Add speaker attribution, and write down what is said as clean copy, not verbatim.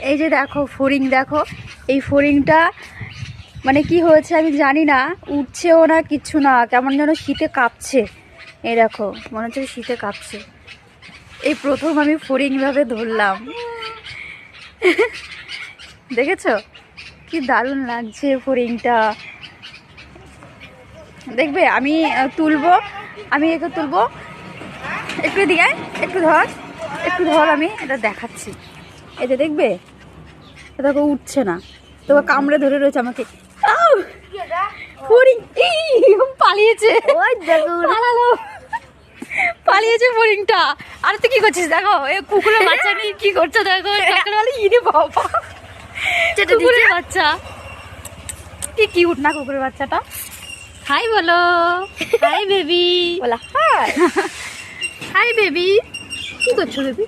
Speaker 1: এই যে দেখো ফড়িং, দেখো এই ফড়িংটা মানে কি হয়েছে আমি জানি না, উঠছেও না কিচ্ছু না, কেমন যেন শীতে কাঁপছে। এই দেখো মনে হচ্ছে শীতে কাঁপছে। এই প্রথম আমি ফড়িংভাবে ধরলাম। দেখেছো কি দারুণ লাগছে ফড়িংটা। দেখবে আমি তুলবো, আমি একে তুলবো, একটু দিকে একটু ধর, একটু ধর, আমি এটা দেখাচ্ছি। এই যে দেখবে দেখো উঠছে না, তোকে কামড়ে ধরে রয়েছে আমাকে। ফড়িং পালিয়েছে, পালালো, পালিয়েছে ফড়িংটা। আর তুই কি করছিস দেখো, এই কুকুরের বাচ্চা নিয়ে কি করছো দেখো। ইরে বাবা, কুকুরের বাচ্চা কি কিউট না কুকুরের বাচ্চাটা। হাই বলো, হাই বেবি বলা, হাই হাই বেবি। কি করছো বেবি?